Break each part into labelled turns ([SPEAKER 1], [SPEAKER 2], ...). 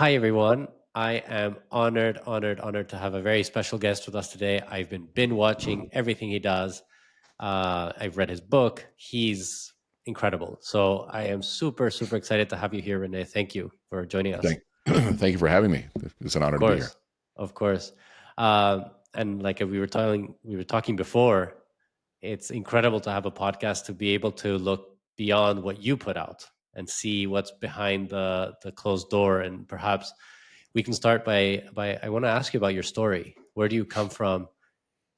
[SPEAKER 1] Hi, everyone. I am honored to have a very special guest with us today. I've been binge watching everything he does. I've read his book. He's incredible. So I am super excited to have you here, Rene. Thank you for joining us.
[SPEAKER 2] Thank, thank you for having me. It's an
[SPEAKER 1] Of
[SPEAKER 2] honor to be here.
[SPEAKER 1] course, of course. And like we were talking before, it's incredible to have a podcast to be able to look beyond what you put out and see what's behind the closed door. And perhaps we can start by I want to ask you about your story. Where do you come from?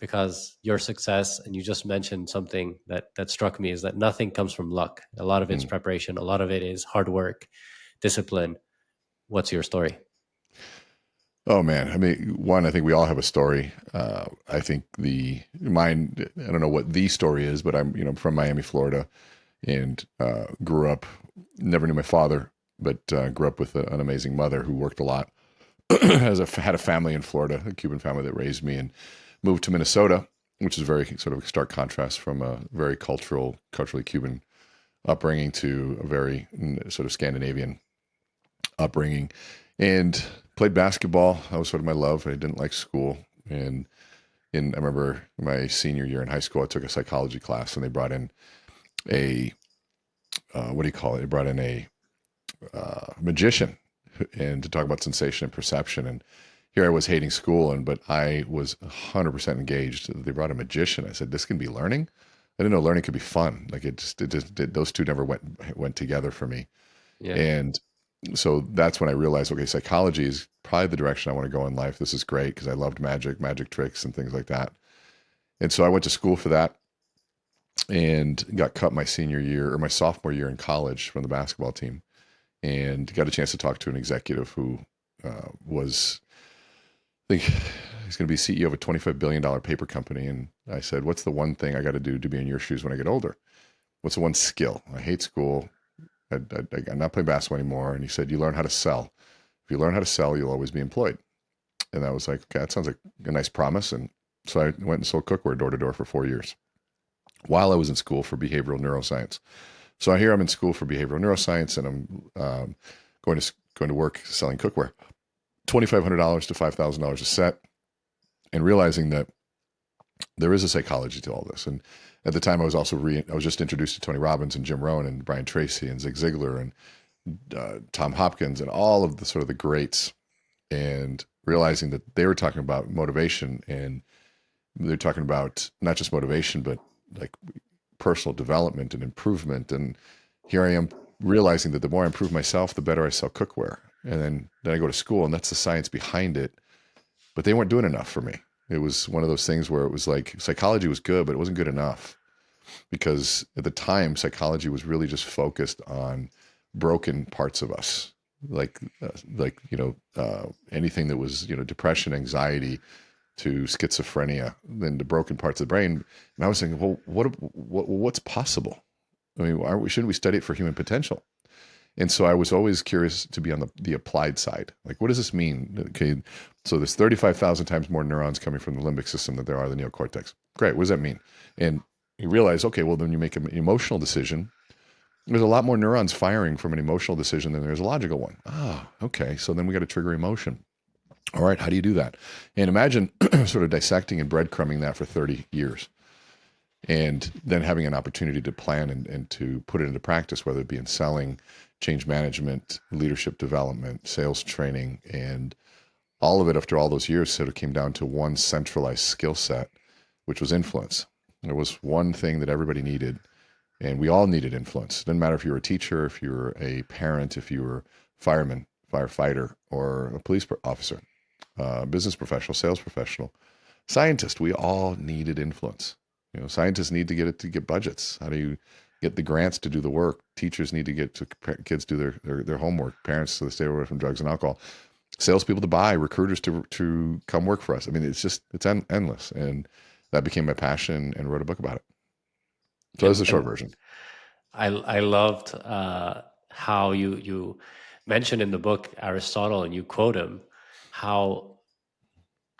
[SPEAKER 1] Because your success, and you just mentioned something that struck me, is that nothing comes from luck. A lot of it's
[SPEAKER 2] Mm.
[SPEAKER 1] preparation. A lot of it is hard work, discipline. What's your story?
[SPEAKER 2] Oh man, I mean, one, I think we all have a story. I think the mine. I don't know what the story is, but I'm from Miami, Florida, and grew up. Never knew my father, but grew up with an amazing mother who worked a lot. Had a family in Florida, a Cuban family that raised me, and moved to Minnesota, which is very sort of a stark contrast from a very culturally Cuban upbringing to a very sort of Scandinavian upbringing, and played basketball. That was sort of my love. I didn't like school, and I remember my senior year in high school, I took a psychology class, and they brought in a what do you call it? They brought in a magician, and to talk about sensation and perception. And here I was hating school, but I was 100% engaged. They brought a magician. I said, "This can be learning." I didn't know learning could be fun. Like those two never went together for me.
[SPEAKER 1] Yeah.
[SPEAKER 2] And so that's when I realized, okay, psychology is probably the direction I want to go in life. This is great because I loved magic tricks and things like that. And so I went to school for that and got cut my senior year or my sophomore year in college from the basketball team, and got a chance to talk to an executive who was, I think he's going to be CEO of a $25 billion paper company. And I said, what's the one thing I got to do to be in your shoes when I get older? What's the one skill? I hate school. I'm not playing basketball anymore. And he said, you learn how to sell. If you learn how to sell, you'll always be employed. And I was like, okay, that sounds like a nice promise. And so I went and sold cookware door to door for 4 years while I was in school for behavioral neuroscience. So here I'm in school for behavioral neuroscience, and I'm going to work selling cookware, $2,500 to $5,000 a set, and realizing that there is a psychology to all this. And at the time, I was also I was just introduced to Tony Robbins and Jim Rohn and Brian Tracy and Zig Ziglar and Tom Hopkins and all of the sort of the greats, and realizing that they were talking about motivation, and they're talking about not just motivation, but like personal development and improvement. And here I am realizing that the more I improve myself, the better I sell cookware. And then I go to school, and that's the science behind it. But they weren't doing enough for me. It was one of those things where it was like psychology was good, but it wasn't good enough, because at the time psychology was really just focused on broken parts of us, anything that was depression, anxiety, to schizophrenia, then the broken parts of the brain. And I was thinking, well, what's possible? I mean, shouldn't we study it for human potential? And so I was always curious to be on the applied side. Like, what does this mean? Okay, so there's 35,000 times more neurons coming from the limbic system than there are the neocortex. Great, what does that mean? And you realize, okay, well, then you make an emotional decision. There's a lot more neurons firing from an emotional decision than there's a logical one. Ah, okay, so then we got to trigger emotion. All right, how do you do that? And imagine sort of dissecting and breadcrumbing that for 30 years, and then having an opportunity to plan and to put it into practice, whether it be in selling, change management, leadership development, sales training, and all of it after all those years sort of came down to one centralized skill set, which was influence. There was one thing that everybody needed, and we all needed influence. It didn't matter if you were a teacher, if you were a parent, if you were a fireman, firefighter, or a police officer, business professional, sales professional, scientist. We all needed influence. Scientists need to get budgets. How do you get the grants to do the work? Teachers need to get to kids do their homework. Parents so they stay away from drugs and alcohol. Salespeople to buy, recruiters to come work for us. I mean, it's endless, and that became my passion, and wrote a book about it. So that's the short
[SPEAKER 1] And
[SPEAKER 2] version.
[SPEAKER 1] I loved how you mentioned in the book Aristotle, and you quote him, how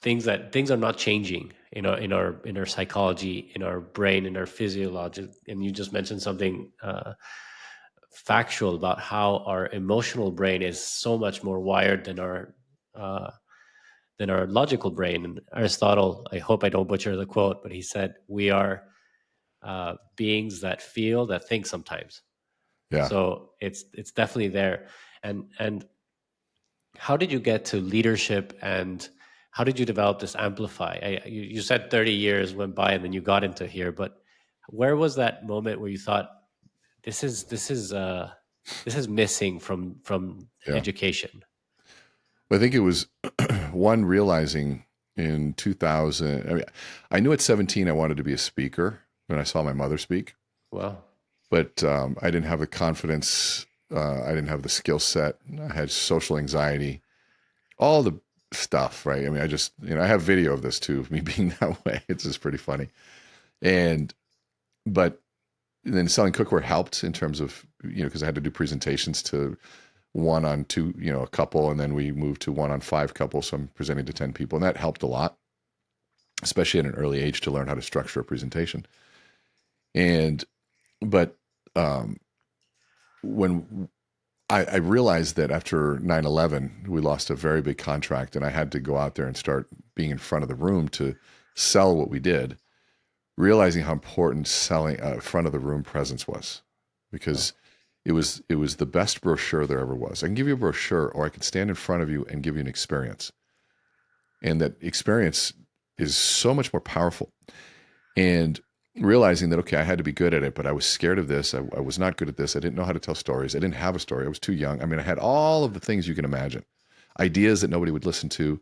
[SPEAKER 1] things are not changing in our psychology, in our brain, in our physiology. And you just mentioned something factual about how our emotional brain is so much more wired uh, than our logical brain. And Aristotle, I hope I don't butcher the quote, but he said, "We are beings that feel, that think sometimes."
[SPEAKER 2] Yeah.
[SPEAKER 1] So it's definitely there. And how did you get to leadership, and how did you develop this amplify? You said 30 years went by and then you got into here, but where was that moment where you thought this is missing from
[SPEAKER 2] Yeah.
[SPEAKER 1] education?
[SPEAKER 2] I think it was one realizing in 2000. I mean, I knew at 17 I wanted to be a speaker when I saw my mother speak,
[SPEAKER 1] Well,
[SPEAKER 2] but I didn't have the confidence. I didn't have the skill set. I had social anxiety, all the stuff, right? I mean, I just, I have video of this too, of me being that way. It's just pretty funny. And, but then selling cookware helped in terms of, because I had to do presentations to one on two, a couple, and then we moved to one on five couples. So I'm presenting to 10 people, and that helped a lot, especially at an early age, to learn how to structure a presentation. And, but when I realized that after 9/11, we lost a very big contract, and I had to go out there and start being in front of the room to sell what we did, realizing how important selling front of the room presence was,
[SPEAKER 1] oh,
[SPEAKER 2] because it was the best brochure there ever was. I can give you a brochure, or I can stand in front of you and give you an experience. And that experience is so much more powerful. And realizing that, okay, I had to be good at it, but I was scared of this. I was not good at this. I didn't know how to tell stories. I didn't have a story. I was too young. I mean, I had all of the things you can imagine, ideas that nobody would listen to.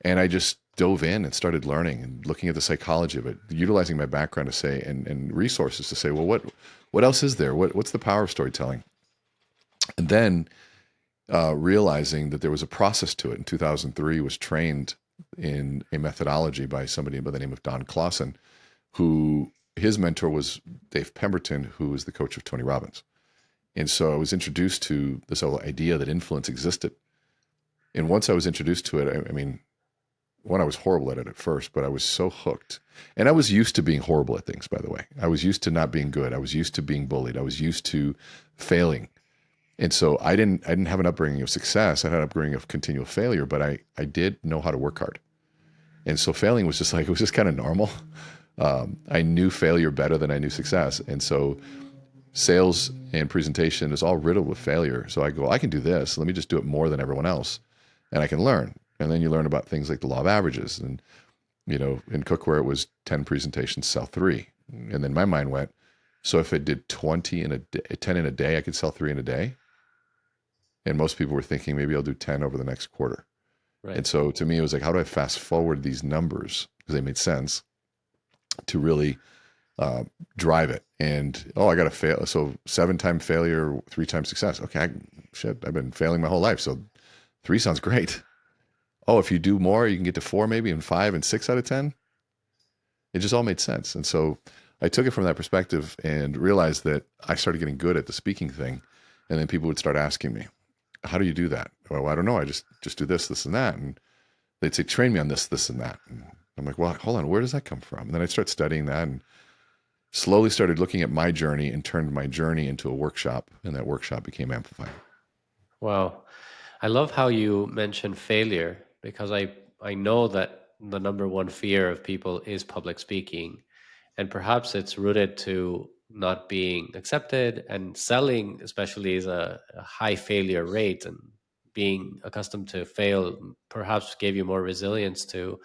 [SPEAKER 2] And I just dove in and started learning and looking at the psychology of it, utilizing my background to say, and resources to say, well, what else is there? What's the power of storytelling? And then realizing that there was a process to it. In 2003, was trained in a methodology by somebody by the name of Don Clausen, who his mentor was Dave Pemberton, who was the coach of Tony Robbins. And so I was introduced to this whole idea that influence existed. And once I was introduced to it, I mean, one, I was horrible at it at first, but I was so hooked. And I was used to being horrible at things, by the way. I was used to not being good. I was used to being bullied. I was used to failing. And so I didn't have an upbringing of success. I had an upbringing of continual failure, but I did know how to work hard. And so failing was just like, it was just kind of normal. I knew failure better than I knew success. And so sales and presentation is all riddled with failure. So I go, I can do this. Let me just do it more than everyone else. And I can learn. And then you learn about things like the law of averages. And, in cookware, it was 10 presentations, sell 3. And then my mind went, so if I did 20 in a day, 10 in a day, I could sell 3 in a day. And most people were thinking maybe I'll do 10 over the next quarter.
[SPEAKER 1] right.
[SPEAKER 2] And so to me, it was like, how do I fast forward these numbers? Because they made sense to really drive it. And, I got to fail. So 7-time failure, 3-time success. Okay, I've been failing my whole life. So 3 sounds great. Oh, if you do more, you can get to 4 maybe, and 5 and 6 out of 10. It just all made sense. And so I took it from that perspective and realized that I started getting good at the speaking thing. And then people would start asking me, how do you do that? Well, I don't know. I just do this, and that. And they'd say, train me on this, and that. And I'm like, well, hold on. Where does that come from? And then I'd start studying that and slowly started looking at my journey and turned my journey into a workshop. And that workshop became Amplify.
[SPEAKER 1] Wow. I love how you mention failure, because I know that the number one fear of people is public speaking, and perhaps it's rooted to not being accepted, and selling especially is a high failure rate, and being accustomed to fail perhaps gave you more resilience to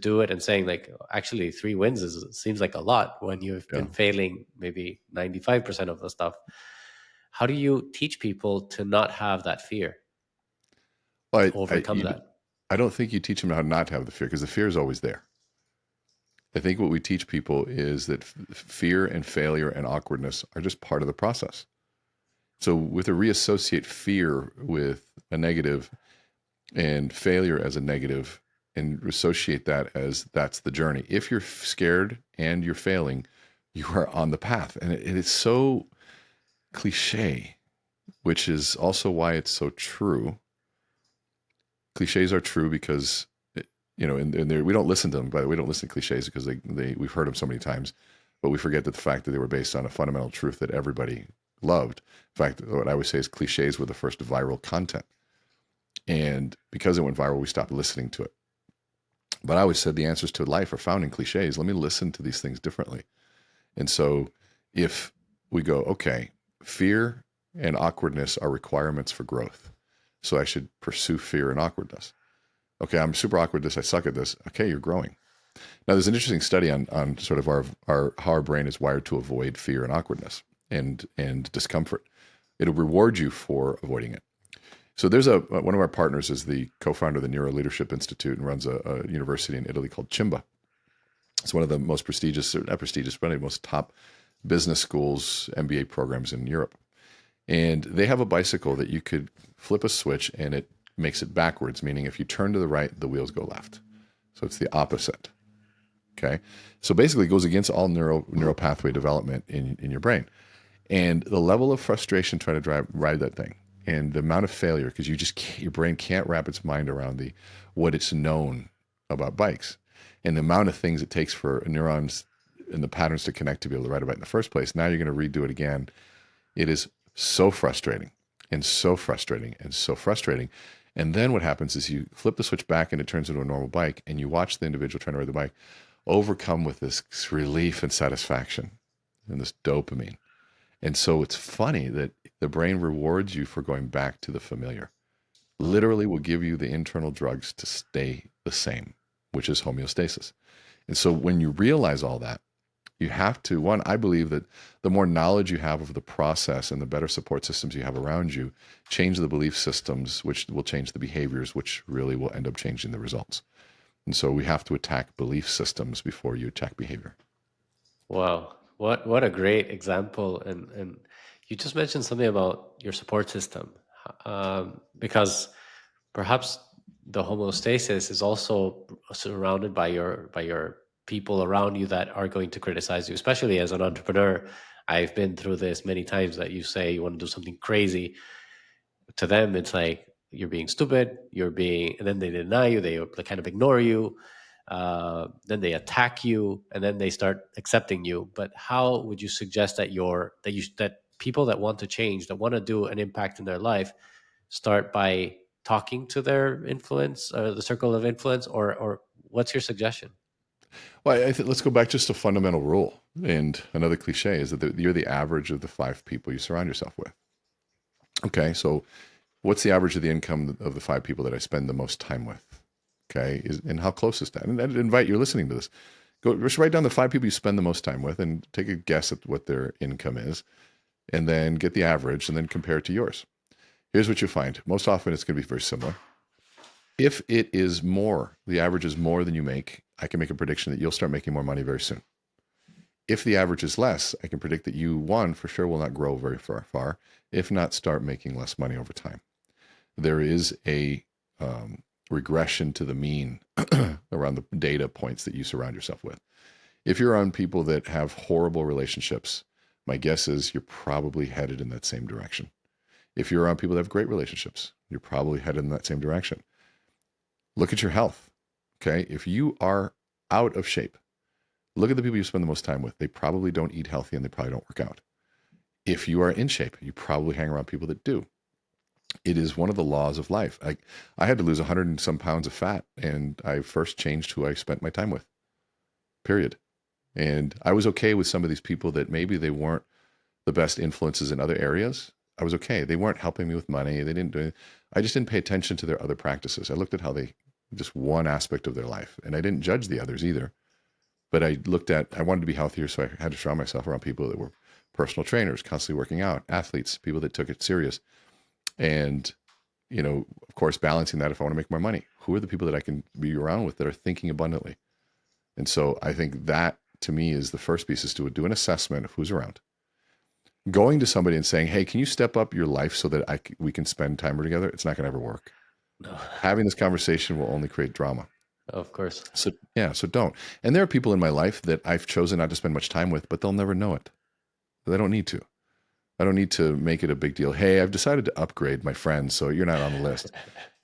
[SPEAKER 1] do it, and saying like, actually 3 wins seems like a lot when you've
[SPEAKER 2] Yeah.
[SPEAKER 1] been failing maybe 95% of the stuff. How do you teach people to not have that fear, to
[SPEAKER 2] Well,
[SPEAKER 1] overcome that?
[SPEAKER 2] I don't think you teach them how not to have the fear, because the fear is always there. I think what we teach people is that fear and failure and awkwardness are just part of the process. So with a reassociate fear with a negative and failure as a negative, and associate that as that's the journey. If you're scared and you're failing, you are on the path. And it's so cliche, which is also why it's so true. Cliches are true because, and we don't listen to them. By the way, we don't listen to cliches because we've heard them so many times, but we forget that the fact that they were based on a fundamental truth that everybody loved. In fact, what I would say is cliches were the first viral content. And because it went viral, we stopped listening to it. But I always said the answers to life are found in cliches. Let me listen to these things differently. And so if we go, okay, fear and awkwardness are requirements for growth. So I should pursue fear and awkwardness. Okay, I'm super awkward at this. I suck at this. Okay, you're growing. Now, there's an interesting study on sort of our how our brain is wired to avoid fear and awkwardness and discomfort. It'll reward you for avoiding it. So there's one of our partners is the co-founder of the Neuro Leadership Institute and runs a university in Italy called Chimba. It's one of the most prestigious, or not prestigious, but one of the most top business schools, MBA programs in Europe. And they have a bicycle that you could flip a switch and it makes it backwards, meaning if you turn to the right, the wheels go left. So it's the opposite. Okay. So basically it goes against all neural pathway development in your brain. And the level of frustration trying to ride that thing and the amount of failure, because your brain can't wrap its mind around what it's known about bikes and the amount of things it takes for neurons and the patterns to connect to be able to ride a bike in the first place. Now you're going to redo it again. It is so frustrating and so frustrating and so frustrating. And then what happens is you flip the switch back and it turns into a normal bike and you watch the individual trying to ride the bike overcome with this relief and satisfaction and this dopamine. And so it's funny that the brain rewards you for going back to the familiar. Literally will give you the internal drugs to stay the same, which is homeostasis. And so when you realize all that, you have to, one, I believe that the more knowledge you have of the process and the better support systems you have around you, change the belief systems, which will change the behaviors, which really will end up changing the results. And so we have to attack belief systems before you attack behavior.
[SPEAKER 1] Wow, what a great example! And you just mentioned something about your support system, because perhaps the homeostasis is also surrounded by your people around you that are going to criticize you, especially as an entrepreneur. I've been through this many times that you say you want to do something crazy. To them, it's like you're being stupid, and then they deny you, they kind of ignore you, then they attack you, and then they start accepting you. But how would you suggest that people that want to change, that want to do an impact in their life, start by talking to their influence or the circle of influence, or what's your suggestion?
[SPEAKER 2] Well, let's go back just to fundamental rule. And another cliche is that you're the average of the 5 people you surround yourself with. Okay, so what's the average of the income of the 5 people that I spend the most time with? Okay, and how close is that? And I'd invite you listening to this, just write down the 5 people you spend the most time with and take a guess at what their income is, and then get the average and then compare it to yours. Here's what you find. Most often it's going to be very similar. If it is more, the average is more than you make, I can make a prediction that you'll start making more money very soon. If the average is less, I can predict that you, one, for sure will not grow very far. If not, start making less money over time. There is a regression to the mean around the data points that you surround yourself with. If you're around people that have horrible relationships, my guess is you're probably headed in that same direction. If you're around people that have great relationships, you're probably headed in that same direction. Look at your health. Okay. If you are out of shape, look at the people you spend the most time with. They probably don't eat healthy and they probably don't work out. If you are in shape, you probably hang around people that do. It is one of the laws of life. I had to lose 100 and some pounds of fat, and I first changed who I spent my time with, period. And I was okay with some of these people that maybe they weren't the best influences in other areas. I was okay. They weren't helping me with money. They didn't do anything. I just didn't pay attention to their other practices. I looked at how just one aspect of their life, and I didn't judge the others either. But I wanted to be healthier, so I had to surround myself around people that were personal trainers, constantly working out, athletes, people that took it serious. And, of course, balancing that if I want to make more money, who are the people that I can be around with that are thinking abundantly? And so I think that to me is the first piece, is to do an assessment of who's around. Going to somebody and saying, hey, can you step up your life so that we can spend time together? It's not going to ever work.
[SPEAKER 1] No.
[SPEAKER 2] Having this conversation will only create drama.
[SPEAKER 1] Of course.
[SPEAKER 2] So don't. And there are people in my life that I've chosen not to spend much time with, but they'll never know it. They don't need to. I don't need to make it a big deal. Hey, I've decided to upgrade my friends, so you're not on the list.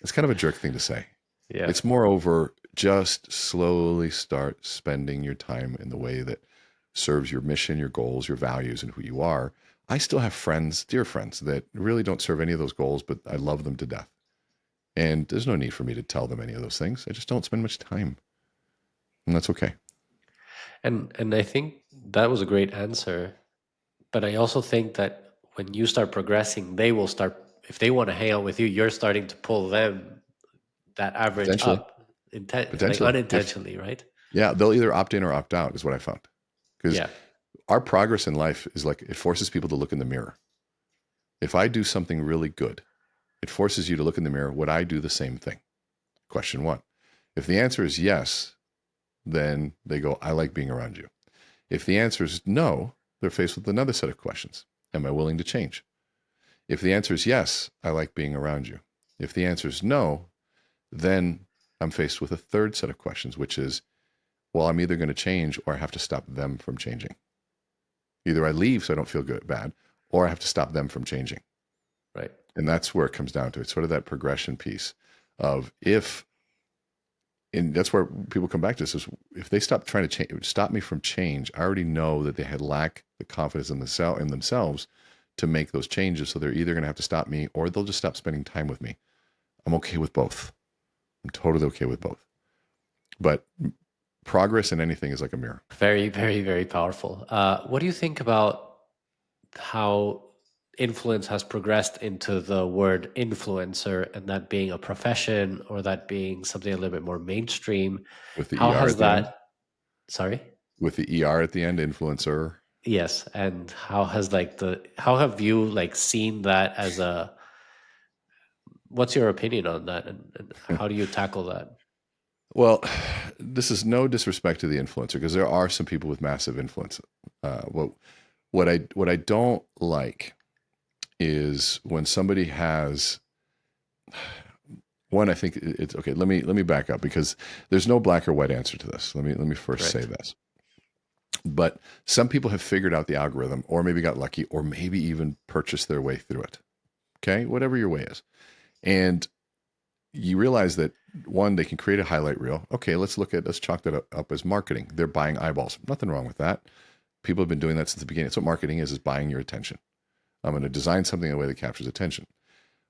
[SPEAKER 2] It's kind of a jerk thing to say.
[SPEAKER 1] Yeah.
[SPEAKER 2] It's moreover, just slowly start spending your time in the way that serves your mission, your goals, your values, and who you are. I still have friends, dear friends, that really don't serve any of those goals, but I love them to death. And there's no need for me to tell them any of those things. I just don't spend much time, and that's okay.
[SPEAKER 1] And I think that was a great answer. But I also think that when you start progressing, they will start, if they want to hang out with you, you're starting to pull them that average
[SPEAKER 2] Potentially,
[SPEAKER 1] up, intent, like
[SPEAKER 2] potentially. If
[SPEAKER 1] unintentionally, right?
[SPEAKER 2] Yeah, they'll either opt in or opt out, is what I found. Because
[SPEAKER 1] Yeah,
[SPEAKER 2] our progress in life is like it forces people to look in the mirror. If I do something really good, it forces you to look in the mirror. Would I do the same thing? Question one. If the answer is yes, then they go, I like being around you. If the answer is no, they're faced with another set of questions. Am I willing to change? If the answer is yes, I like being around you. If the answer is no, then I'm faced with a third set of questions, which is, well, I'm either going to change or I have to stop them from changing. Either I leave so I don't feel good, bad, or I have to stop them from changing.
[SPEAKER 1] right.
[SPEAKER 2] And that's where it comes down to. It's sort of that progression piece of if, and that's where people come back to this, is if they stop trying to stop me from change, I already know that they had lack the confidence in themselves to make those changes. So they're either going to have to stop me or they'll just stop spending time with me. I'm okay with both. I'm totally okay with both. But progress in anything is like a mirror.
[SPEAKER 1] Very, very, very powerful. What do you think about how influence has progressed into the word influencer and that being a profession or that being something a little bit more mainstream?
[SPEAKER 2] With the
[SPEAKER 1] How
[SPEAKER 2] ER
[SPEAKER 1] has
[SPEAKER 2] at the end,
[SPEAKER 1] that, sorry?
[SPEAKER 2] with the ER at the end, influencer.
[SPEAKER 1] Yes, and how has like how have you like seen that as a, what's your opinion on that, and how do you tackle that?
[SPEAKER 2] Well, this is no disrespect to the influencer because there are some people with massive influence. What I don't like is when somebody has one. I think it's okay. Let me back up because there's no black or white answer to this. Let me first say
[SPEAKER 1] Right.
[SPEAKER 2] this. But some people have figured out the algorithm, or maybe got lucky, or maybe even purchased their way through it. Okay, whatever your way is, and you realize that one, they can create a highlight reel. Okay, let's chalk that up as marketing. They're buying eyeballs. Nothing wrong with that. People have been doing that since the beginning. That's what marketing is buying your attention. I'm going to design something in a way that captures attention.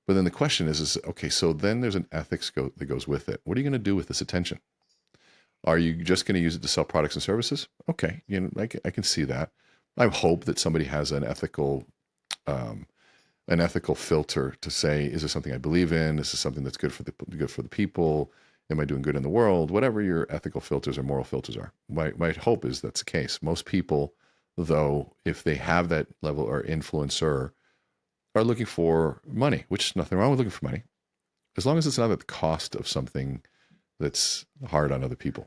[SPEAKER 2] But then the question is okay, so then there's an ethics that goes with it. What are you going to do with this attention? Are you just going to use it to sell products and services? Okay, I can see that. I hope that somebody has um, an ethical filter to say, is this something I believe in? Is this something that's good for the people? Am I doing good in the world? Whatever your ethical filters or moral filters are. My hope is that's the case. Most people, though, if they have that level or influencer, are looking for money, which is nothing wrong with looking for money, as long as it's not at the cost of something that's hard on other people.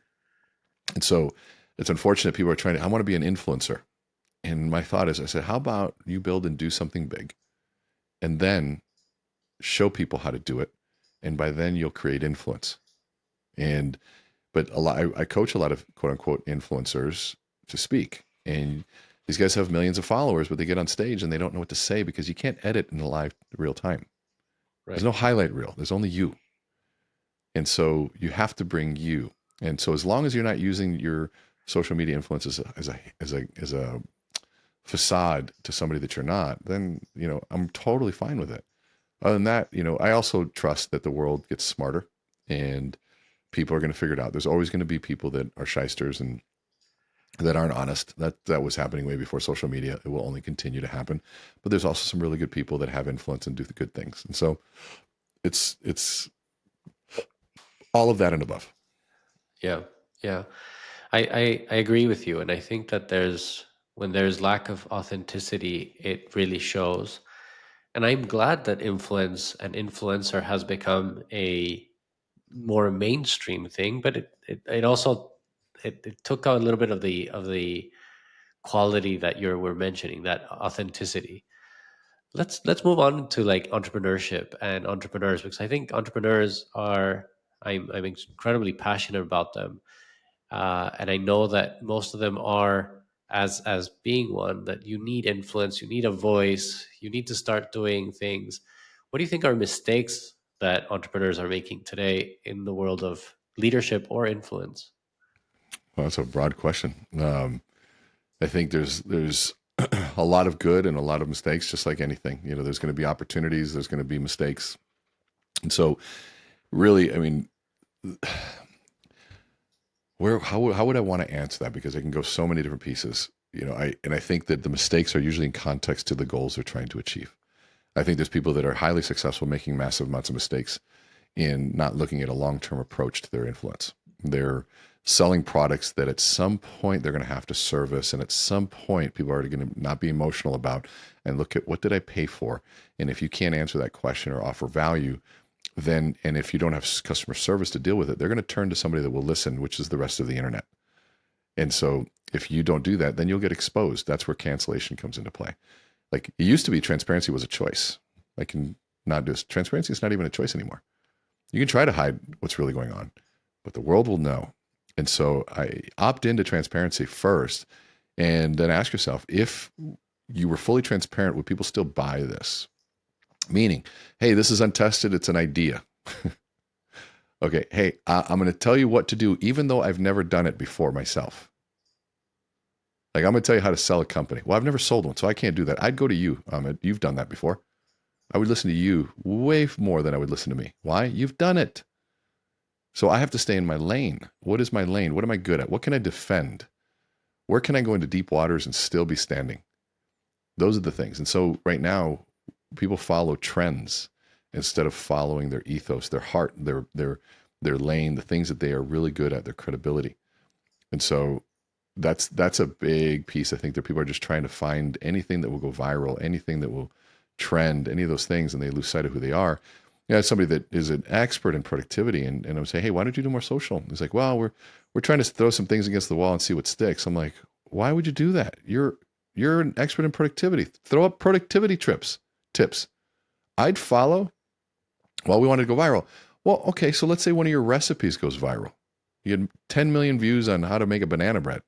[SPEAKER 2] And so it's unfortunate people are trying to, I want to be an influencer. And my thought is, I said, how about you build and do something big and then show people how to do it. And by then you'll create influence. And, but I coach a lot of quote unquote influencers to speak. And these guys have millions of followers, but they get on stage and they don't know what to say because you can't edit in the live real time. There's
[SPEAKER 1] Right.
[SPEAKER 2] no highlight reel. There's only you. And so you have to bring you. And so as long as you're not using your social media influence as a facade to somebody that you're not, then, I'm totally fine with it. Other than that, I also trust that the world gets smarter and people are going to figure it out. There's always going to be people that are shysters and that aren't honest. That was happening way before social media. It will only continue to happen. But there's also some really good people that have influence and do the good things. And so it's all of that and above.
[SPEAKER 1] Yeah, yeah. I agree with you, and I think that when there's lack of authenticity, it really shows. And I'm glad that influence and influencer has become a more mainstream thing, but it also it took out a little bit of the quality that you were mentioning, that authenticity. Let's move on to like entrepreneurship and entrepreneurs, because I think entrepreneurs are, I'm incredibly passionate about them, and I know that most of them are, as being one, that you need influence, you need a voice, you need to start doing things. What do you think are mistakes that entrepreneurs are making today in the world of leadership or influence?
[SPEAKER 2] Well, that's a broad question. I think there's a lot of good and a lot of mistakes, just like anything. There's going to be opportunities, there's going to be mistakes. And so really, I mean, how would I want to answer that? Because I can go so many different pieces. I think that the mistakes are usually in context to the goals they're trying to achieve. I think there's people that are highly successful making massive amounts of mistakes in not looking at a long-term approach to their influence. They're selling products that at some point they're going to have to service, and at some point people are going to not be emotional about and look at, what did I pay for? And if you can't answer that question or offer value, then, and if you don't have customer service to deal with it, they're going to turn to somebody that will listen, which is the rest of the internet. And so if you don't do that, then you'll get exposed. That's where cancellation comes into play. Like, it used to be transparency was a choice. I can not do this. Transparency is not even a choice anymore. You can try to hide what's really going on, but the world will know. And so I opt into transparency first, and then ask yourself, if you were fully transparent, would people still buy this? Meaning, hey, this is untested. It's an idea. Okay, hey, I'm going to tell you what to do, even though I've never done it before myself. Like, I'm going to tell you how to sell a company. Well, I've never sold one, so I can't do that. I'd go to you, Ahmed. You've done that before. I would listen to you way more than I would listen to me. Why? You've done it. So I have to stay in my lane. What is my lane? What am I good at? What can I defend? Where can I go into deep waters and still be standing? Those are the things. And so right now, people follow trends instead of following their ethos, their heart, their lane, the things that they are really good at, their credibility. And so that's a big piece. I think that people are just trying to find anything that will go viral, anything that will trend, any of those things, and they lose sight of who they are. Somebody that is an expert in productivity, and I would say, hey, why don't you do more social? He's like, well, we're trying to throw some things against the wall and see what sticks. I'm like, why would you do that? You're an expert in productivity. Throw up productivity tips. I'd follow. Well, we wanted to go viral. Well, okay, so let's say one of your recipes goes viral. You had 10 million views on how to make a banana bread.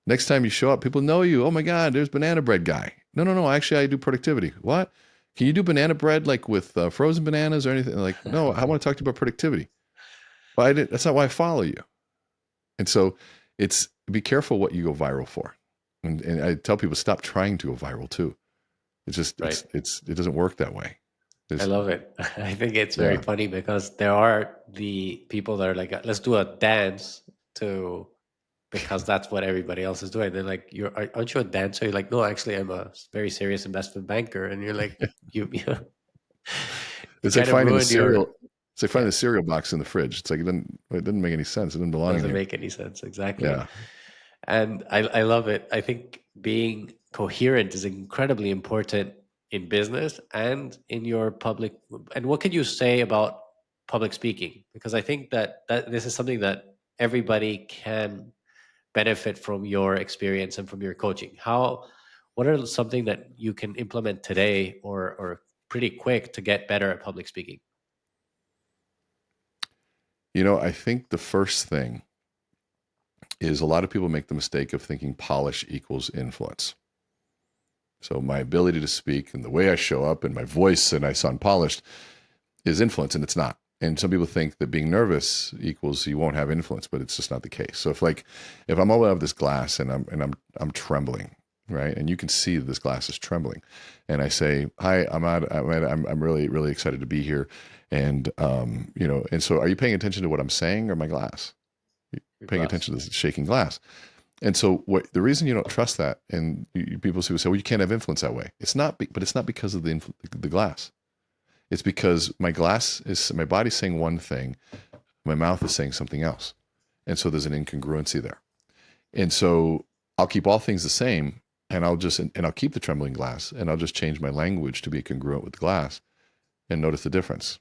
[SPEAKER 2] Next time you show up, people know you. Oh my God, there's banana bread guy. No. Actually, I do productivity. What? Can you do banana bread like with frozen bananas or anything? Like, no, I want to talk to you about productivity. Well, that's not why I follow you. And so be careful what you go viral for. And I tell people, stop trying to go viral too. It's just,
[SPEAKER 1] Right.
[SPEAKER 2] it doesn't work that way.
[SPEAKER 1] I love it. I think it's very
[SPEAKER 2] Yeah.
[SPEAKER 1] funny because there are the people that are like, let's do a dance to, because that's what everybody else is doing. They're like, aren't you a dancer? You're like, no, actually, I'm a very serious investment banker. And you're like, you you
[SPEAKER 2] It's like
[SPEAKER 1] kind of
[SPEAKER 2] finding the
[SPEAKER 1] ruined your,
[SPEAKER 2] cereal. It's like
[SPEAKER 1] yeah,
[SPEAKER 2] finding the cereal box in the fridge. It's like, it didn't make any sense. It didn't belong in
[SPEAKER 1] doesn't
[SPEAKER 2] here.
[SPEAKER 1] make any sense. Exactly.
[SPEAKER 2] Yeah.
[SPEAKER 1] And I love it. I think being coherent is incredibly important in business and in your public. And what can you say about public speaking? Because I think that this is something that everybody can benefit from your experience and from your coaching. What are something that you can implement today or pretty quick to get better at public speaking?
[SPEAKER 2] I think the first thing is, a lot of people make the mistake of thinking polish equals influence. So my ability to speak and the way I show up and my voice and I sound polished is influence, and it's not. And some people think that being nervous equals you won't have influence, but it's just not the case. So if I'm holding up this glass and I'm trembling, right, and you can see that this glass is trembling, and I say, "Hi, I'm really really excited to be here," and and so are you paying attention to what I'm saying or my glass? You're
[SPEAKER 1] Your
[SPEAKER 2] paying
[SPEAKER 1] glass.
[SPEAKER 2] attention to the shaking glass. And so the reason you don't trust that, and people who say, well, you can't have influence that way. But it's not because of the glass. It's because my body's saying one thing, my mouth is saying something else. And so there's an incongruency there. And so I'll keep all things the same, and I'll keep the trembling glass, and I'll just change my language to be congruent with the glass, and notice the difference.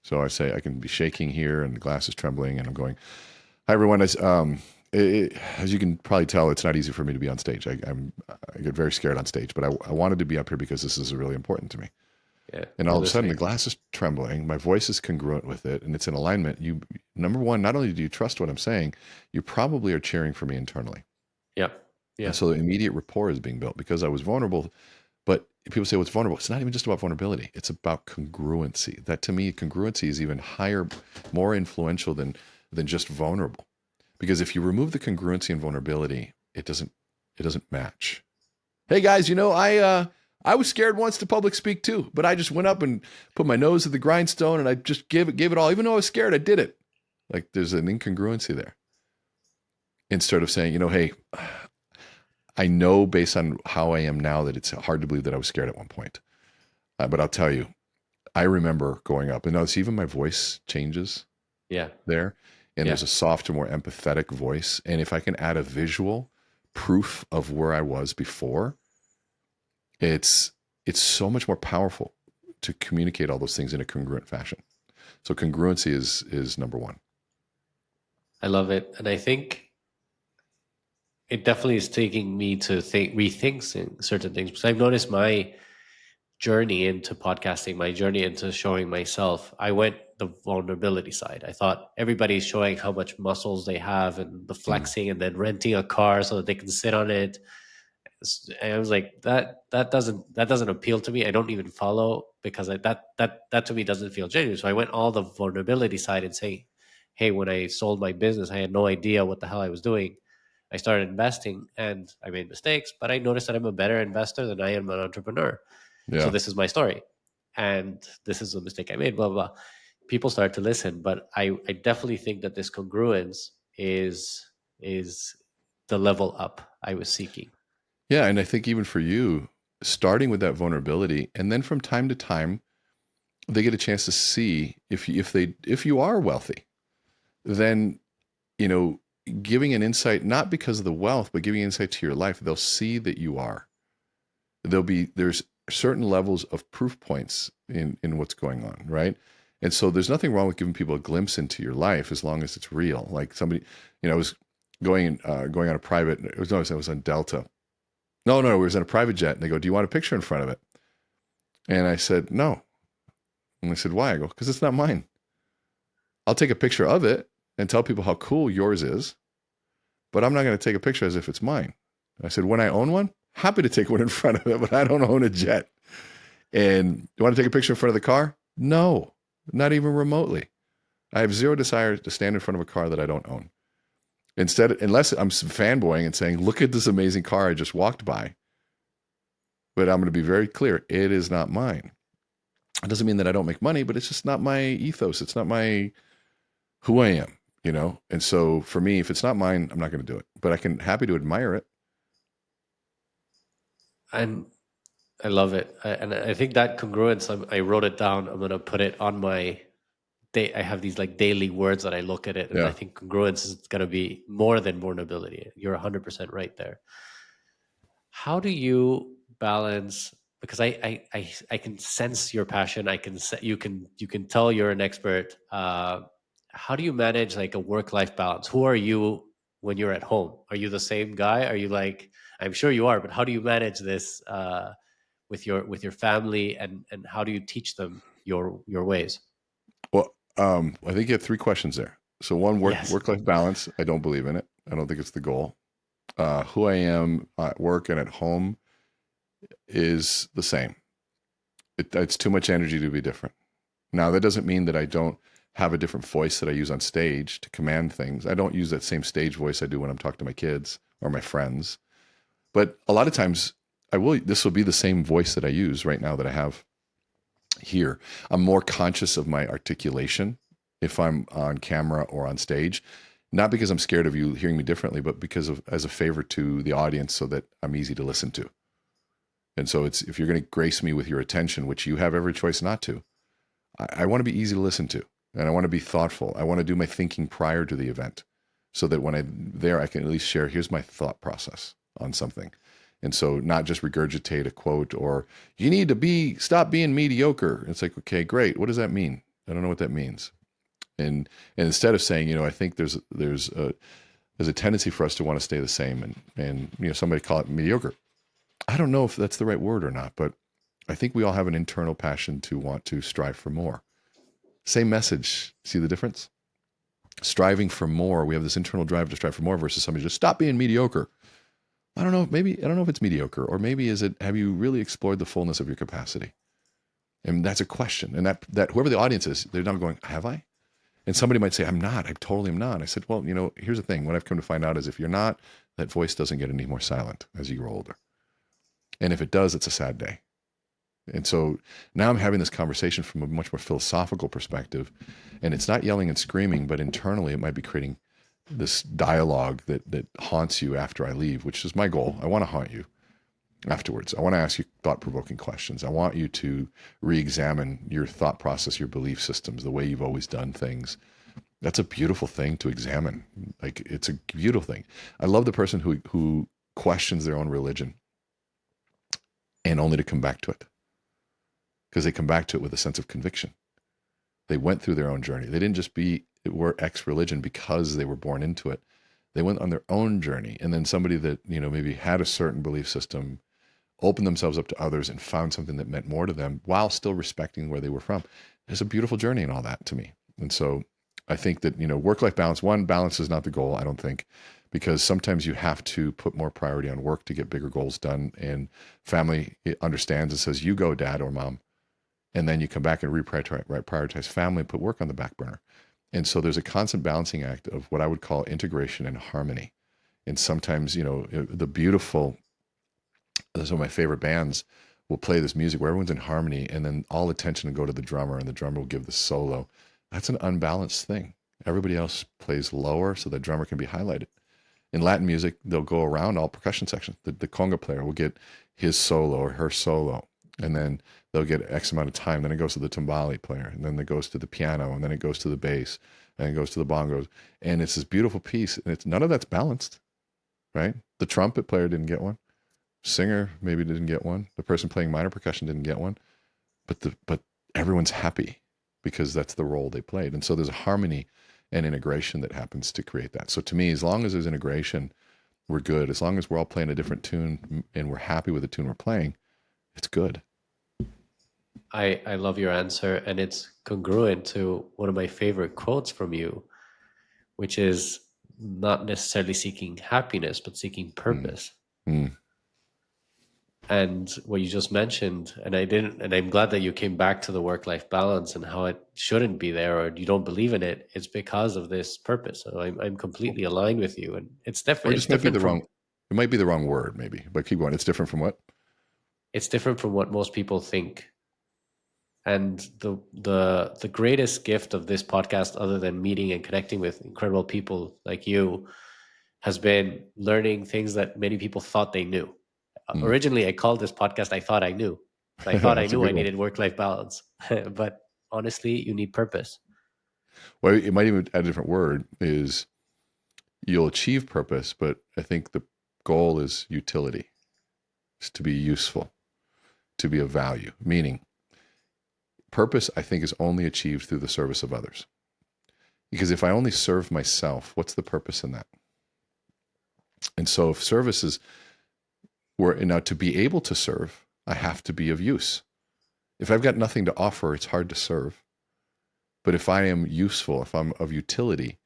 [SPEAKER 2] So I say I can be shaking here and the glass is trembling, and I'm going, hi everyone. As you can probably tell, it's not easy for me to be on stage. I get very scared on stage, but I wanted to be up here because this is really important to me.
[SPEAKER 1] Yeah,
[SPEAKER 2] And
[SPEAKER 1] we're
[SPEAKER 2] all of a sudden, the
[SPEAKER 1] listening.
[SPEAKER 2] glass is trembling. My voice is congruent with it, and it's in alignment. Number one, not only do you trust what I'm saying, you probably are cheering for me internally.
[SPEAKER 1] Yeah,
[SPEAKER 2] And
[SPEAKER 1] yeah,
[SPEAKER 2] so the immediate rapport is being built because I was vulnerable. But people say, what's vulnerable? It's not even just about vulnerability. It's about congruency. That, to me, congruency is even higher, more influential than just vulnerable. Because if you remove the congruency and vulnerability, it doesn't match. Hey guys, I was scared once to public speak too, but I just went up and put my nose at the grindstone and I just gave it all. Even though I was scared, I did it. Like there's an incongruency there. Instead of saying, hey, I know based on how I am now that it's hard to believe that I was scared at one point. But I'll tell you, I remember growing up, and notice even my voice changes
[SPEAKER 1] Yeah.
[SPEAKER 2] there, and
[SPEAKER 1] Yeah.
[SPEAKER 2] there's a softer, more empathetic voice. And if I can add a visual proof of where I was before, it's so much more powerful to communicate all those things in a congruent fashion. So congruency is number one.
[SPEAKER 1] I love it. And I think it definitely is taking me to rethink certain things, because I've noticed my journey into podcasting, my journey into showing myself, I went the vulnerability side. I thought everybody's showing how much muscles they have and the
[SPEAKER 2] Mm.
[SPEAKER 1] flexing and then renting a car so that they can sit on it. And I was like, that doesn't appeal to me. I don't even follow, because that to me doesn't feel genuine. So I went all the vulnerability side and saying, hey, when I sold my business, I had no idea what the hell I was doing. I started investing and I made mistakes, but I noticed that I'm a better investor than I am an entrepreneur. So
[SPEAKER 2] Yeah.
[SPEAKER 1] this is my story. And this is a mistake I made, blah, blah, blah. People start to listen. But I definitely think that this congruence is the level up I was seeking.
[SPEAKER 2] Yeah. And I think even for you, starting with that vulnerability, and then from time to time, they get a chance to see if you are wealthy, then you know, giving an insight, not because of the wealth, but giving insight to your life, they'll see that you are. There's certain levels of proof points in what's going on, right? And so there's nothing wrong with giving people a glimpse into your life as long as it's real. Like somebody, I was going on a private, it was on Delta. No, it was on a private jet. And they go, "Do you want a picture in front of it?" And I said, "No." And they said, "Why?" I go, "Because it's not mine. I'll take a picture of it and tell people how cool yours is, but I'm not going to take a picture as if it's mine." I said, "When I own one, happy to take one in front of it, but I don't own a jet." And you want to take a picture in front of the car? No, not even remotely. I have zero desire to stand in front of a car that I don't own. Instead, unless I'm fanboying and saying, "Look at this amazing car I just walked by." But I'm going to be very clear, it is not mine. It doesn't mean that I don't make money, but it's just not my ethos. It's not my who I am. And so for me, if it's not mine, I'm not going to do it. But I can happy to admire it.
[SPEAKER 1] And I love it. And I think that congruence, I wrote it down. I'm going to put it on my day. I have these like daily words that I look at it. And I
[SPEAKER 2] Yeah.
[SPEAKER 1] think congruence is going to be more than vulnerability. You're 100% right there. How do you balance? Because I can sense your passion. You can tell you're an expert. How do you manage like a work-life balance? Who are you when you're at home? Are you the same guy? Are you like, I'm sure you are, but how do you manage this with your family, and how do you teach them your ways?
[SPEAKER 2] Well, I think you have three questions there. So one,
[SPEAKER 1] Yes.
[SPEAKER 2] work life balance. I don't believe in it. I don't think it's the goal. Who I am at work and at home is the same. It's too much energy to be different. Now, that doesn't mean that I don't have a different voice that I use on stage to command things. I don't use that same stage voice I do when I'm talking to my kids or my friends. But a lot of times, this will be the same voice that I use right now that I have here. I'm more conscious of my articulation if I'm on camera or on stage, not because I'm scared of you hearing me differently, but because of as a favor to the audience so that I'm easy to listen to. And so it's if you're going to grace me with your attention, which you have every choice not to, I want to be easy to listen to, and I want to be thoughtful. I want to do my thinking prior to the event so that when I'm there, I can at least share, here's my thought process on something. And so not just regurgitate a quote or you need to stop being mediocre. It's like, okay, great. What does that mean? I don't know what that means. And instead of saying, I think there's a tendency for us to want to stay the same and somebody call it mediocre. I don't know if that's the right word or not, but I think we all have an internal passion to want to strive for more. Same message. See the difference? Striving for more. We have this internal drive to strive for more versus somebody just stop being mediocre. I don't know. Maybe, I don't know if it's mediocre or maybe have you really explored the fullness of your capacity? And that's a question. And that whoever the audience is, they're not going, have I? And somebody might say, I'm not. I totally am not. I said, well, here's the thing. What I've come to find out is if you're not, that voice doesn't get any more silent as you grow older. And if it does, it's a sad day. And so now I'm having this conversation from a much more philosophical perspective. And it's not yelling and screaming, but internally it might be creating this dialogue that haunts you after I leave, which is my goal. I want to haunt you afterwards. I want to ask you thought-provoking questions. I want you to re-examine your thought process, your belief systems, the way you've always done things. That's a beautiful thing to examine. Like, it's a beautiful thing. I love the person who questions their own religion and only to come back to it, because they come back to it with a sense of conviction. They went through their own journey. They didn't just were ex-religion because they were born into it. They went on their own journey. And then somebody that, maybe had a certain belief system opened themselves up to others and found something that meant more to them while still respecting where they were from. There's a beautiful journey in all that to me. And so I think that, work-life balance, balance is not the goal, I don't think, because sometimes you have to put more priority on work to get bigger goals done. And family understands and says, you go, dad or mom. And then you come back and prioritize family and put work on the back burner. And so there's a constant balancing act of what I would call integration and harmony. And sometimes, the beautiful, some of my favorite bands will play this music where everyone's in harmony, and then all attention will go to the drummer, and the drummer will give the solo. That's an unbalanced thing. Everybody else plays lower so the drummer can be highlighted. In Latin music, they'll go around all percussion sections. The conga player will get his solo or her solo, and then they'll get X amount of time. Then it goes to the timbale player, and then it goes to the piano, and then it goes to the bass, and it goes to the bongos. And it's this beautiful piece, and none of that's balanced, right? The trumpet player didn't get one. Singer maybe didn't get one. The person playing minor percussion didn't get one. But everyone's happy because that's the role they played. And so there's a harmony and integration that happens to create that. So to me, as long as there's integration, we're good. As long as we're all playing a different tune and we're happy with the tune we're playing, it's good.
[SPEAKER 1] I love your answer, and it's congruent to one of my favorite quotes from you, which is not necessarily seeking happiness, but seeking
[SPEAKER 2] Mm.
[SPEAKER 1] purpose.
[SPEAKER 2] Mm.
[SPEAKER 1] And what you just mentioned, and I'm glad that you came back to the work-life balance and how it shouldn't be there, or you don't believe in it. It's because of this purpose. So I'm completely aligned with you, and it's
[SPEAKER 2] Or
[SPEAKER 1] different.
[SPEAKER 2] just might be the wrong, it might be the wrong word maybe, but keep going. It's different from what?
[SPEAKER 1] It's different from what most people think. And the greatest gift of this podcast, other than meeting and connecting with incredible people like you, has been learning things that many people thought they knew.
[SPEAKER 2] Mm.
[SPEAKER 1] Originally, I called this podcast "I Thought I Knew." So I thought I
[SPEAKER 2] That's a
[SPEAKER 1] knew I
[SPEAKER 2] good one.
[SPEAKER 1] needed work-life balance, but honestly, you need purpose.
[SPEAKER 2] Well, it might even add a different word is you'll achieve purpose, but I think the goal is utility. It's to be useful, to be of value, meaning purpose, I think, is only achieved through the service of others. Because if I only serve myself, what's the purpose in that? And so if services were, now to be able to serve, I have to be of use. If I've got nothing to offer, it's hard to serve. But if I am useful, if I'm of utility,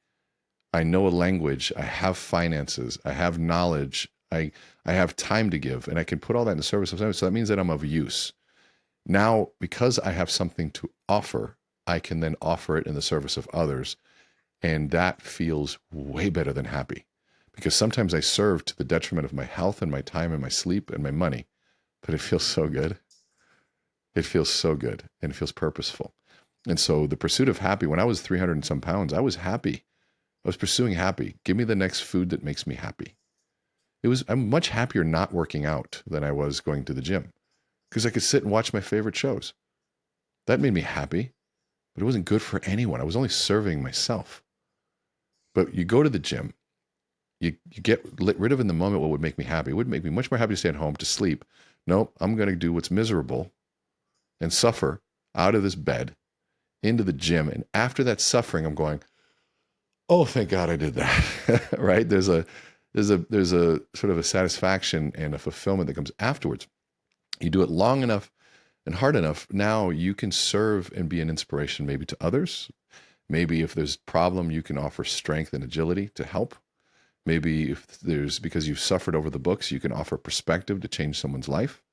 [SPEAKER 2] I know a language, I have finances, I have knowledge, I have time to give, and I can put all that in the service of others. So that means that I'm of use. Now, because I have something to offer, I can then offer it in the service of others. And that feels way better than happy, because sometimes I serve to the detriment of my health and my time and my sleep and my money, but it feels so good. It feels so good, and it feels purposeful. And so the pursuit of happy, when I was 300 and some pounds, I was happy. I was pursuing happy. Give me the next food that makes me happy. I'm much happier not working out than I was going to the gym, because I could sit and watch my favorite shows. That made me happy, but it wasn't good for anyone. I was only serving myself. But you go to the gym, you get rid of in the moment what would make me happy. It would make me much more happy to stay at home, to sleep. No, I'm going to do what's miserable and suffer out of this bed into the gym. And after that suffering, I'm going, oh, thank God I did that. Right? There's a sort of a satisfaction and a fulfillment that comes afterwards. You do it long enough and hard enough, now you can serve and be an inspiration maybe to others. Maybe if there's a problem, you can offer strength and agility to help. Maybe if there's, because you've suffered over the books, you can offer perspective to change someone's life.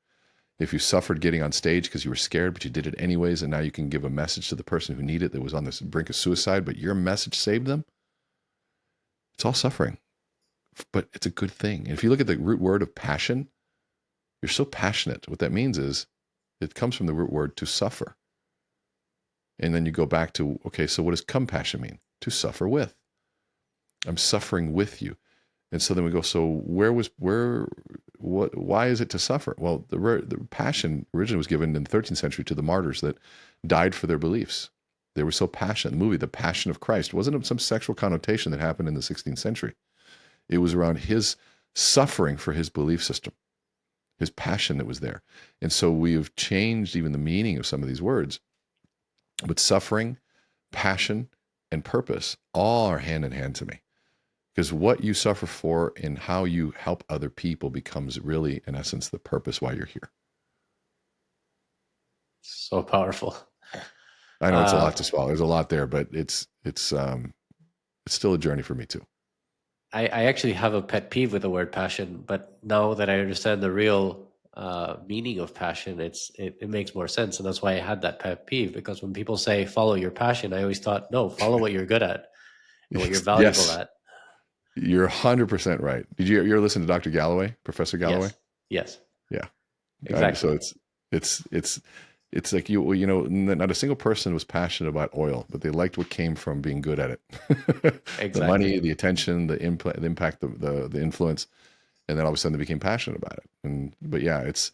[SPEAKER 2] If you suffered getting on stage because you were scared, but you did it anyways, and now you can give a message to the person who needed it, that was on the brink of suicide, but your message saved them. It's all suffering, but it's a good thing. And if you look at the root word of passion, You're so passionate. What that means is it comes from the root word to suffer. And then you go back to, okay, so what does compassion mean? To suffer with. I'm suffering with you. And so then we go, so why is it to suffer? Well, the passion originally was given in the 13th century to the martyrs that died for their beliefs. They were so passionate. The movie, The Passion of Christ, wasn't some sexual connotation that happened in the 16th century. It was around his suffering for his belief system, his passion that was there. And so we have changed even the meaning of some of these words. But suffering, passion, and purpose all are hand in hand to me. Because what you suffer for and how you help other people becomes really, in essence, the purpose why you're here.
[SPEAKER 1] So powerful.
[SPEAKER 2] I know it's a
[SPEAKER 1] Uh,
[SPEAKER 2] lot to swallow. There's a lot there, but it's still a journey for me too.
[SPEAKER 1] I actually have a pet peeve with the word passion, but now that I understand the real meaning of passion, it makes more sense, and that's why I had that pet peeve. Because when people say follow your passion, I always thought, no, follow what you're good at and what you're valuable
[SPEAKER 2] Yes,
[SPEAKER 1] at.
[SPEAKER 2] you're 100% right. Did you ever listen to Dr. Galloway, Professor Galloway?
[SPEAKER 1] Yes, yes,
[SPEAKER 2] Yeah. So
[SPEAKER 1] exactly,
[SPEAKER 2] it's like not a single person was passionate about oil, but they liked what came from being good at it. The
[SPEAKER 1] exactly.
[SPEAKER 2] money, the attention, the impact, the influence, and then all of a sudden they became passionate about it. But yeah, it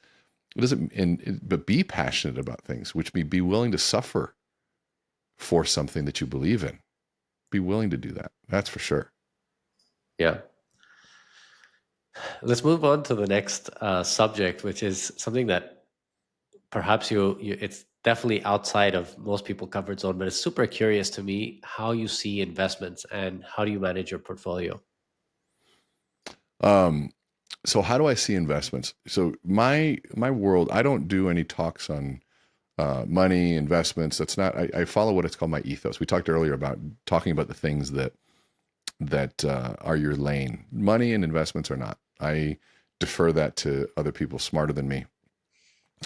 [SPEAKER 2] doesn't. But be passionate about things, which means be willing to suffer for something that you believe in. Be willing to do that. That's for sure.
[SPEAKER 1] Yeah. Let's move on to the next subject, which is something that perhaps it's definitely outside of most people comfort zone, but it's super curious to me how you see investments and how do you manage your portfolio.
[SPEAKER 2] Um, so how do I see investments? So my world, I don't do any talks on money, investments. That's not. I follow what it's called my ethos. We talked earlier about talking about the things that are your lane. Money and investments are not. I defer that to other people smarter than me.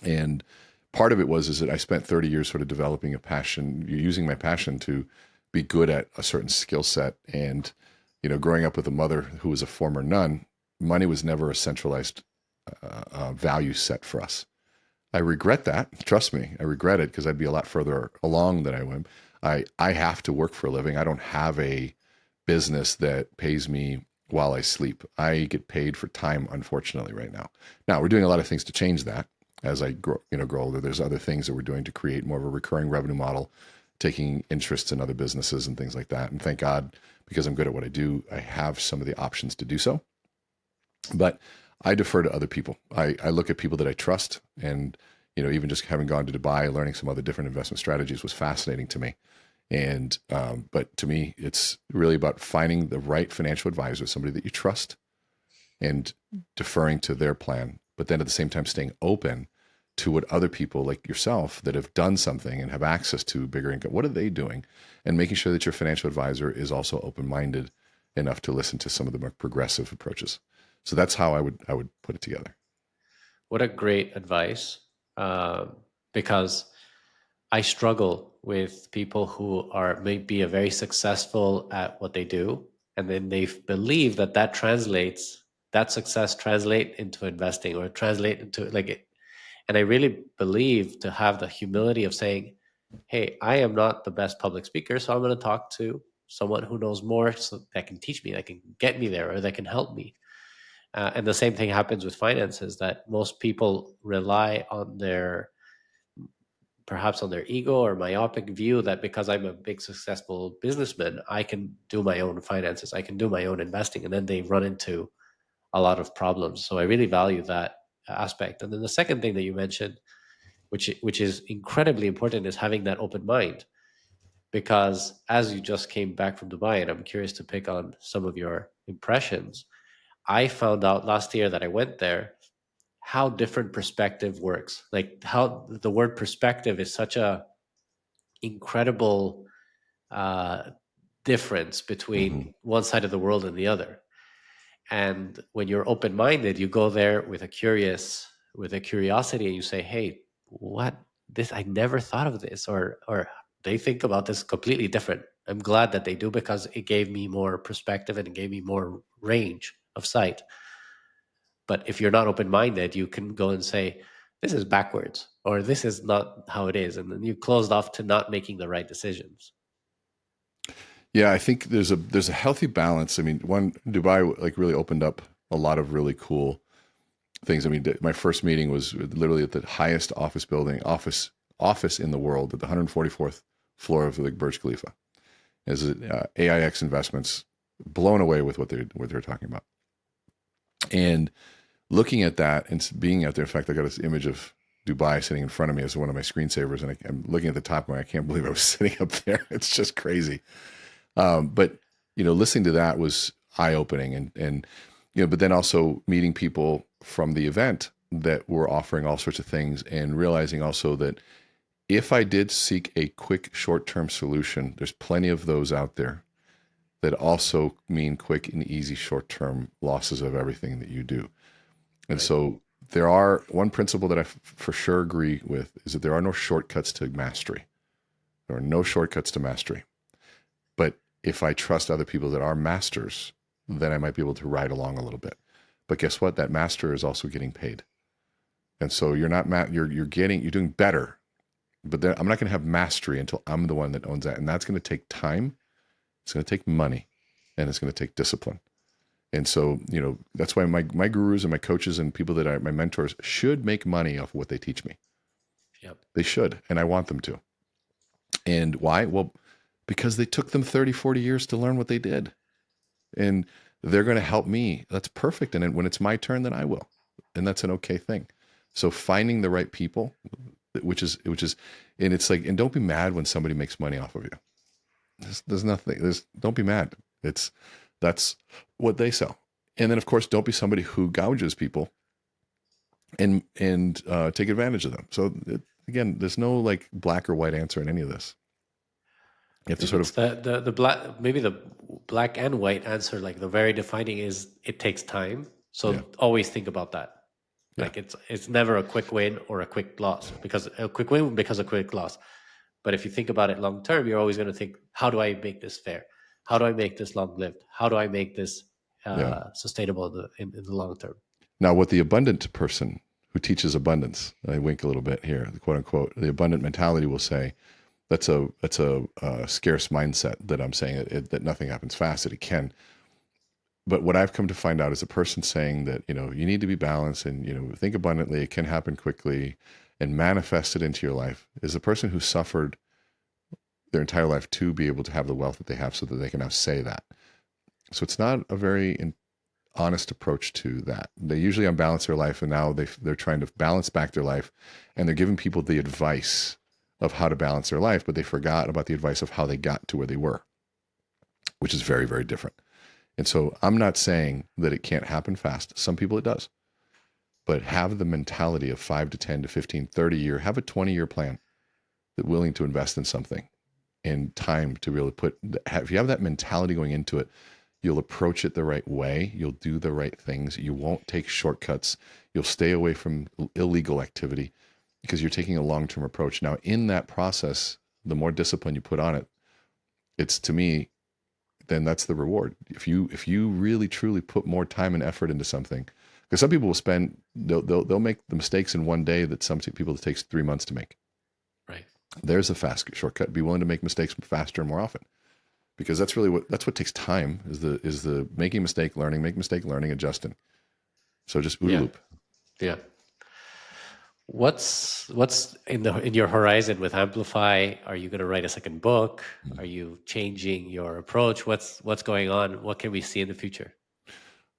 [SPEAKER 2] And part of it is that I spent 30 years sort of developing a passion, using my passion to be good at a certain skill set. And growing up with a mother who was a former nun, money was never a centralized value set for us. I regret that. Trust me, I regret it because I'd be a lot further along than I am. I have to work for a living. I don't have a business that pays me while I sleep. I get paid for time, unfortunately, right now. Now we're doing a lot of things to change that as I grow older. There's other things that we're doing to create more of a recurring revenue model, taking interests in other businesses and things like that. And thank God, because I'm good at what I do, I have some of the options to do so. But I defer to other people. I look at people that I trust, and even just having gone to Dubai, learning some other different investment strategies was fascinating to me. And but to me, it's really about finding the right financial advisor, somebody that you trust, and deferring to their plan. But then at the same time, staying open to what other people like yourself that have done something and have access to bigger income. What are they doing? And making sure that your financial advisor is also open-minded enough to listen to some of the more progressive approaches. So that's how I would put it together.
[SPEAKER 1] What a great advice, um, because I struggle with people who are maybe a very successful at what they do, and then they believe that that success translate into investing or translate into like it. And I really believe to have the humility of saying, hey, I am not the best public speaker, so I'm going to talk to someone who knows more so that can teach me, that can get me there, or that can help me. And the same thing happens with finances, that most people rely on perhaps on their ego or myopic view that because I'm a big successful businessman, I can do my own finances, I can do my own investing, and then they run into a lot of problems. So I really value that aspect. And then the second thing that you mentioned, which is incredibly important, is having that open mind. Because as you just came back from Dubai, and I'm curious to pick on some of your impressions, I found out last year that I went there how different perspective works. Like how the word perspective is such a incredible uh, difference
[SPEAKER 2] Mm-hmm.
[SPEAKER 1] between one side of the world and the other. And when you're open minded, you go there with a curiosity, and you say, "Hey, what this? I never thought of this," or they think about this completely different. I'm glad that they do because it gave me more perspective and it gave me more range of sight. But if you're not open-minded, you can go and say, this is backwards, or this is not how it is. And then you closed off to not making the right decisions.
[SPEAKER 2] Yeah, I think there's a healthy balance. I mean, one, Dubai like really opened up a lot of really cool things. I mean, my first meeting was literally at the highest office in the world, at the 144th floor of the Burj Khalifa. As AIX Investments, blown away with what they're talking about, and looking at that and being out there. In fact, I got this image of Dubai sitting in front of me as one of my screensavers, and I'm looking at the top, and I can't believe I was sitting up there. It's just crazy. But listening to that was eye opening, and but then also meeting people from the event that were offering all sorts of things, and realizing also that if I did seek a quick short-term solution, there's plenty of those out there that also mean quick and easy short-term losses of everything that you do. And
[SPEAKER 1] Right.
[SPEAKER 2] so there are one principle that I for sure agree with is that there are no shortcuts to mastery. There are no shortcuts to mastery. But if I trust other people that are masters, then I might be able to ride along a little bit. But guess what? That master is also getting paid. And so you're not you're doing better. But then I'm not going to have mastery until I'm the one that owns that. And that's going to take time. It's going to take money, and it's going to take discipline. And so, that's why my gurus and my coaches and people that are my mentors should make money off of what they teach me.
[SPEAKER 1] Yep.
[SPEAKER 2] They should, and I want them to. And why? Well, because they took them 30, 40 years to learn what they did. And they're going to help me. That's perfect. And then when it's my turn, then I will. And that's an okay thing. So finding the right people, which is, and it's like, and don't be mad when somebody makes money off of you. There's nothing, don't be mad. That's what they sell. And then of course, don't be somebody who gouges people and take advantage of them. So again, there's no like black or white answer in any of this. You have to
[SPEAKER 1] Maybe
[SPEAKER 2] sort
[SPEAKER 1] it's
[SPEAKER 2] of,
[SPEAKER 1] the black, maybe the black and white answer, like the very defining is it takes time.
[SPEAKER 2] yeah,
[SPEAKER 1] So always think about that.
[SPEAKER 2] yeah,
[SPEAKER 1] Like it's never a quick win or a quick loss, because a quick win because a quick loss. But if you think about it long term, you're always going to think, how do I make this fair? How do I make this long lived? How do I make this
[SPEAKER 2] yeah.
[SPEAKER 1] sustainable in the long term?
[SPEAKER 2] Now, what the abundant person who teaches abundance, I wink a little bit here, the quote unquote, the abundant mentality will say, that's a scarce mindset that I'm saying that nothing happens fast, that it can. But what I've come to find out is a person saying that, you need to be balanced and, think abundantly, it can happen quickly and manifest it into your life, is a person who suffered their entire life to be able to have the wealth that they have so that they can now say that. So it's not a very honest approach to that. They usually unbalance their life, and now they're trying to balance back their life, and they're giving people the advice of how to balance their life, but they forgot about the advice of how they got to where they were, which is very, very different. And so I'm not saying that it can't happen fast. Some people it does. But have the mentality of 5 to 10 to 15, 30 year, have a 20-year plan that willing to invest in something and time to be able to if you have that mentality going into it, you'll approach it the right way. You'll do the right things. You won't take shortcuts. You'll stay away from illegal activity because you're taking a long-term approach. Now, in that process, the more discipline you put on it, it's, to me, then that's the reward. If you really truly put more time and effort into something, because some people will they'll make the mistakes in one day that some people it takes 3 months to make.
[SPEAKER 1] Right.
[SPEAKER 2] There's a fast shortcut. Be willing to make mistakes faster and more often, because that's what takes time is the making mistake, learning, make mistake, learning, adjusting. So just OODA
[SPEAKER 1] Yeah.
[SPEAKER 2] loop.
[SPEAKER 1] Yeah. What's in your horizon with Amplify? Are you going to write a second book? Are you changing your approach? What's going on? What can we see in the future?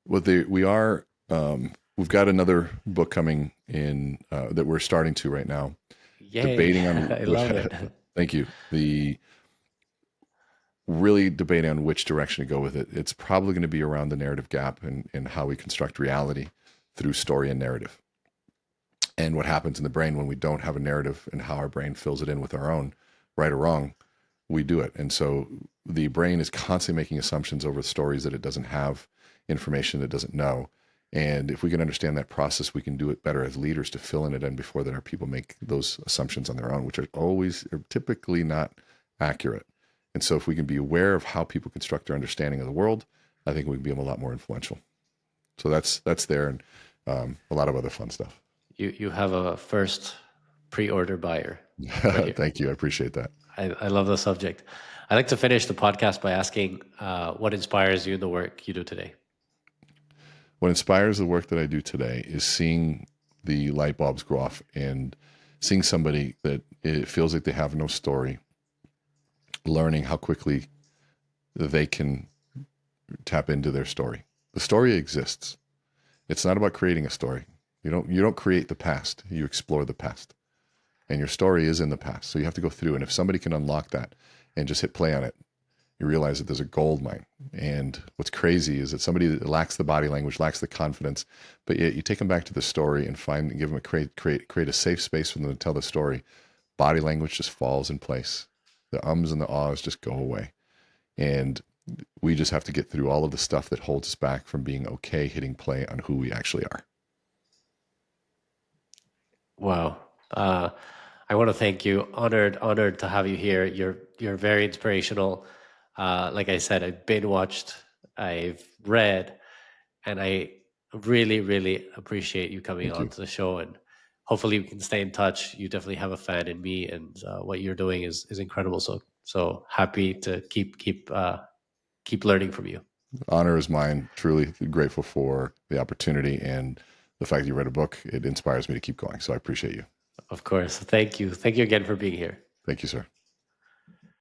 [SPEAKER 2] Well, we are. We've got another book coming in that we're starting to right now,
[SPEAKER 1] Yay.
[SPEAKER 2] debating on.
[SPEAKER 1] I love it.
[SPEAKER 2] Thank you. Really debating on which direction to go with it. It's probably going to be around the narrative gap and how we construct reality through story and narrative, and what happens in the brain when we don't have a narrative and how our brain fills it in with our own, right or wrong, we do it. And so the brain is constantly making assumptions over stories that it doesn't have, information that it doesn't know. And if we can understand that process, we can do it better as leaders to fill in it in before that our people make those assumptions on their own, which are typically not accurate. And so if we can be aware of how people construct their understanding of the world, I think we can be a lot more influential. So that's there. And a lot of other fun stuff.
[SPEAKER 1] You have a first pre-order buyer right here.
[SPEAKER 2] Thank you. I appreciate that.
[SPEAKER 1] I love the subject. I like to finish the podcast by asking what inspires you in the work you do today.
[SPEAKER 2] What inspires the work that I do today is seeing the light bulbs go off and seeing somebody that it feels like they have no story, learning how quickly they can tap into their story. The story exists. It's not about creating a story. You don't create the past. You explore the past. And your story is in the past. So you have to go through. And if somebody can unlock that and just hit play on it, you realize that there's a gold mine. And what's crazy is that somebody that lacks the body language, lacks the confidence, but yet you take them back to the story and give them create a safe space for them to tell the story. Body language just falls in place. The ums and the ahs just go away. And we just have to get through all of the stuff that holds us back from being okay hitting play on who we actually are.
[SPEAKER 1] Wow. I want to thank you. Honored to have you here. You're very inspirational. Like I said, I've been watched, I've read, and I really, really appreciate you coming
[SPEAKER 2] Thank
[SPEAKER 1] on
[SPEAKER 2] you.
[SPEAKER 1] to the show. And hopefully we can stay in touch. You definitely have a fan in me, and what you're doing is incredible. So happy to keep learning from you.
[SPEAKER 2] Honor is mine. Truly grateful for the opportunity and the fact that you read a book. It inspires me to keep going. So I appreciate you.
[SPEAKER 1] Of course. Thank you. Thank you again for being here.
[SPEAKER 2] Thank you, sir.